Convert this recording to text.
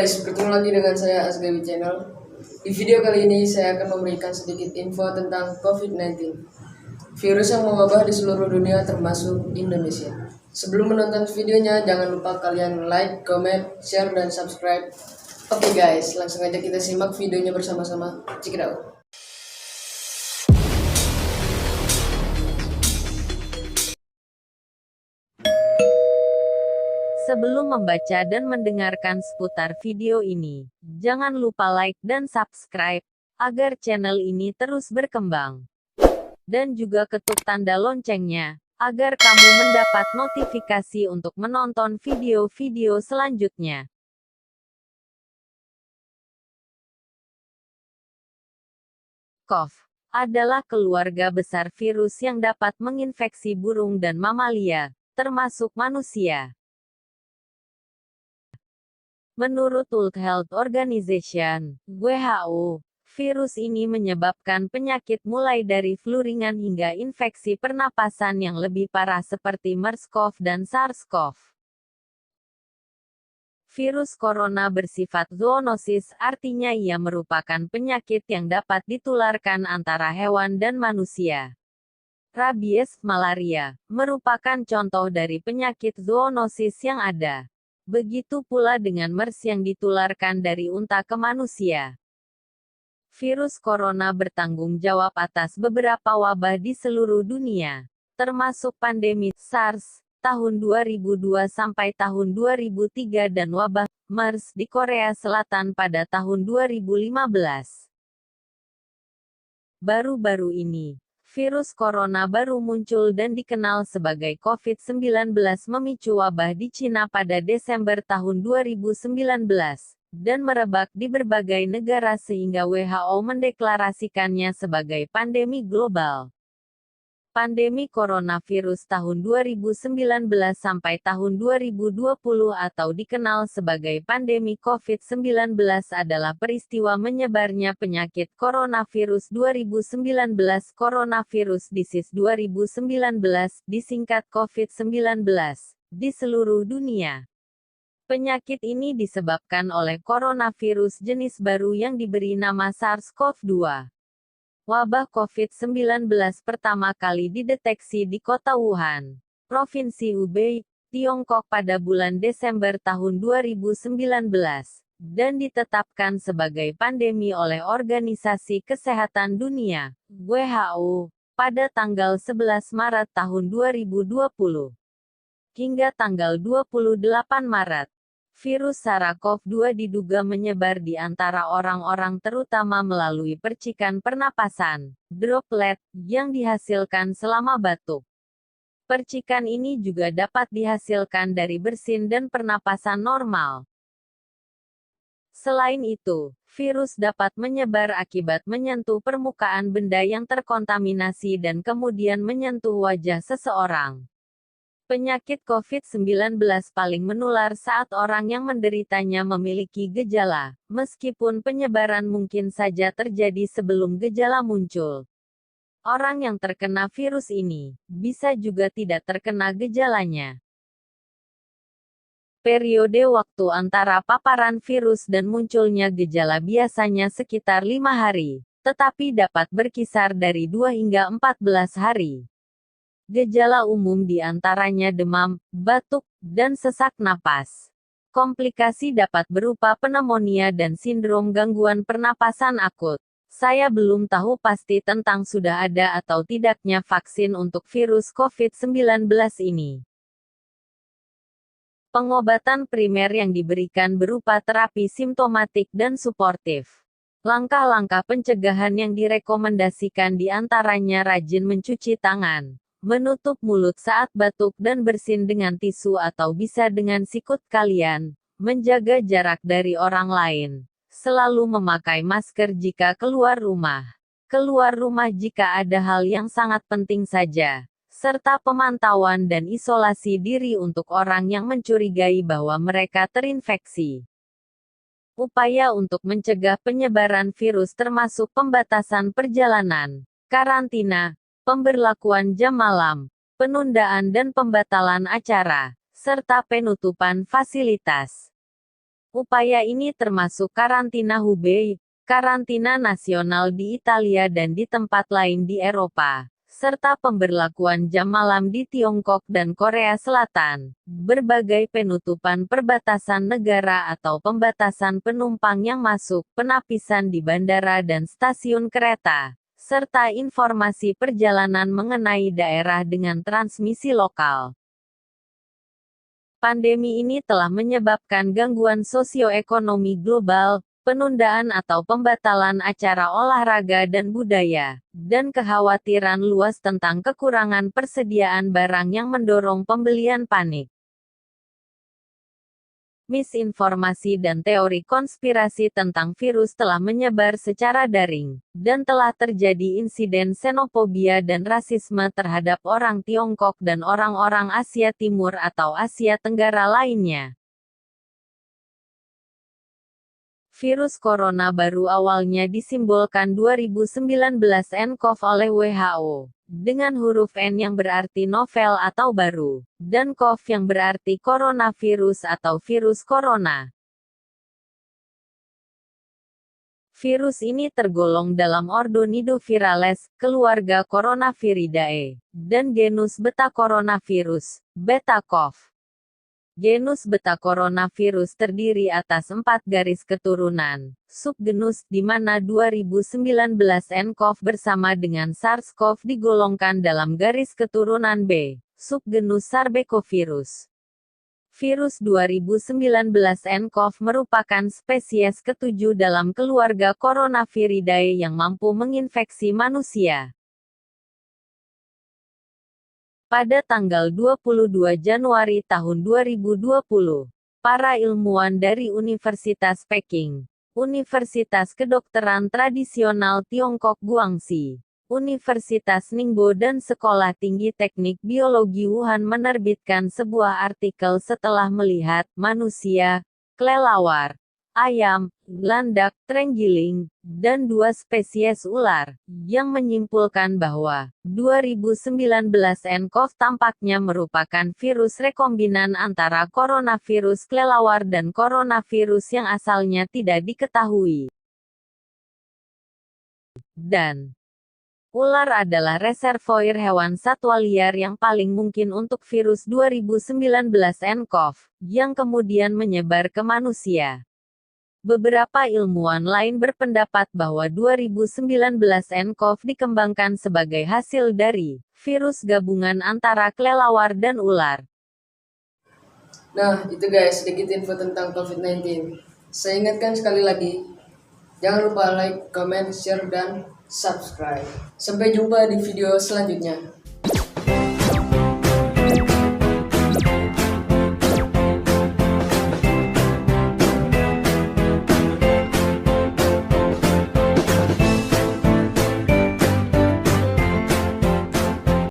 guys, bertemu lagi dengan saya Asgawi Channel. Di video kali ini saya akan memberikan sedikit info tentang COVID-19, virus yang mewabah di seluruh dunia termasuk Indonesia. Sebelum menonton videonya, jangan lupa kalian like, comment, share, dan subscribe. Oke guys, langsung aja kita simak videonya bersama-sama. Check it out. Sebelum membaca dan mendengarkan seputar video ini, jangan lupa like dan subscribe, agar channel ini terus berkembang. Dan juga ketuk tanda loncengnya, agar kamu mendapat notifikasi untuk menonton video-video selanjutnya. COVID adalah keluarga besar virus yang dapat menginfeksi burung dan mamalia, termasuk manusia. Menurut World Health Organization, WHO, virus ini menyebabkan penyakit mulai dari flu ringan hingga infeksi pernapasan yang lebih parah seperti MERS-CoV dan SARS-CoV. Virus corona bersifat zoonosis, artinya ia merupakan penyakit yang dapat ditularkan antara hewan dan manusia. Rabies, malaria, merupakan contoh dari penyakit zoonosis yang ada. Begitu pula dengan MERS yang ditularkan dari unta ke manusia. Virus corona bertanggung jawab atas beberapa wabah di seluruh dunia, termasuk pandemi SARS tahun 2002 sampai tahun 2003 dan wabah MERS di Korea Selatan pada tahun 2015. Baru-baru ini, virus corona baru muncul dan dikenal sebagai COVID-19 memicu wabah di Cina pada Desember tahun 2019, dan merebak di berbagai negara sehingga WHO mendeklarasikannya sebagai pandemi global. Pandemi coronavirus tahun 2019 sampai tahun 2020 atau dikenal sebagai pandemi COVID-19 adalah peristiwa menyebarnya penyakit coronavirus 2019 Coronavirus Disease 2019, disingkat COVID-19, di seluruh dunia. Penyakit ini disebabkan oleh coronavirus jenis baru yang diberi nama SARS-CoV-2. Wabah COVID-19 pertama kali dideteksi di kota Wuhan, Provinsi Hubei, Tiongkok pada bulan Desember tahun 2019, dan ditetapkan sebagai pandemi oleh Organisasi Kesehatan Dunia, WHO, pada tanggal 11 Maret tahun 2020. Hingga tanggal 28 Maret, virus SARS-CoV-2 diduga menyebar di antara orang-orang terutama melalui percikan pernapasan, droplet, yang dihasilkan selama batuk. Percikan ini juga dapat dihasilkan dari bersin dan pernapasan normal. Selain itu, virus dapat menyebar akibat menyentuh permukaan benda yang terkontaminasi dan kemudian menyentuh wajah seseorang. Penyakit COVID-19 paling menular saat orang yang menderitanya memiliki gejala, meskipun penyebaran mungkin saja terjadi sebelum gejala muncul. Orang yang terkena virus ini, bisa juga tidak terkena gejalanya. Periode waktu antara paparan virus dan munculnya gejala biasanya sekitar 5 hari, tetapi dapat berkisar dari 2 hingga 14 hari. Gejala umum di antaranya demam, batuk, dan sesak napas. Komplikasi dapat berupa pneumonia dan sindrom gangguan pernapasan akut. Saya belum tahu pasti tentang sudah ada atau tidaknya vaksin untuk virus COVID-19 ini. Pengobatan primer yang diberikan berupa terapi simptomatik dan suportif. Langkah-langkah pencegahan yang direkomendasikan diantaranya rajin mencuci tangan, menutup mulut saat batuk dan bersin dengan tisu atau bisa dengan sikut kalian, menjaga jarak dari orang lain, selalu memakai masker jika keluar rumah jika ada hal yang sangat penting saja, serta pemantauan dan isolasi diri untuk orang yang mencurigai bahwa mereka terinfeksi. Upaya untuk mencegah penyebaran virus termasuk pembatasan perjalanan, karantina, pemberlakuan jam malam, penundaan dan pembatalan acara, serta penutupan fasilitas. Upaya ini termasuk karantina Hubei, karantina nasional di Italia dan di tempat lain di Eropa, serta pemberlakuan jam malam di Tiongkok dan Korea Selatan, berbagai penutupan perbatasan negara atau pembatasan penumpang yang masuk, penapisan di bandara dan stasiun kereta, serta informasi perjalanan mengenai daerah dengan transmisi lokal. Pandemi ini telah menyebabkan gangguan sosioekonomi global, penundaan atau pembatalan acara olahraga dan budaya, dan kekhawatiran luas tentang kekurangan persediaan barang yang mendorong pembelian panik. Misinformasi dan teori konspirasi tentang virus telah menyebar secara daring, dan telah terjadi insiden xenofobia dan rasisme terhadap orang Tiongkok dan orang-orang Asia Timur atau Asia Tenggara lainnya. Virus corona baru awalnya disimbolkan 2019 nCoV oleh WHO, dengan huruf N yang berarti novel atau baru, dan CoV yang berarti coronavirus atau virus corona. Virus ini tergolong dalam ordo Nidovirales, keluarga Coronaviridae, dan genus Betacoronavirus, Beta-CoV. Genus Betacoronavirus terdiri atas 4 garis keturunan, subgenus, di mana 2019 nCoV bersama dengan SARS-CoV digolongkan dalam garis keturunan B, subgenus Sarbecovirus. Virus 2019 nCoV merupakan spesies ketujuh dalam keluarga Coronaviridae yang mampu menginfeksi manusia. Pada tanggal 22 Januari tahun 2020, para ilmuwan dari Universitas Peking, Universitas Kedokteran Tradisional Tiongkok Guangxi, Universitas Ningbo dan Sekolah Tinggi Teknik Biologi Wuhan menerbitkan sebuah artikel setelah melihat manusia, kelelawar, ayam, landak, terenggiling, dan 2 spesies ular, yang menyimpulkan bahwa 2019 nCoV tampaknya merupakan virus rekombinan antara coronavirus kelelawar dan coronavirus yang asalnya tidak diketahui. Dan ular adalah reservoir hewan satwa liar yang paling mungkin untuk virus 2019 nCoV, yang kemudian menyebar ke manusia. Beberapa ilmuwan lain berpendapat bahwa 2019 nCoV dikembangkan sebagai hasil dari virus gabungan antara kelelawar dan ular. Nah, itu guys, sedikit info tentang COVID-19. Saya ingatkan sekali lagi, jangan lupa like, comment, share, dan subscribe. Sampai jumpa di video selanjutnya.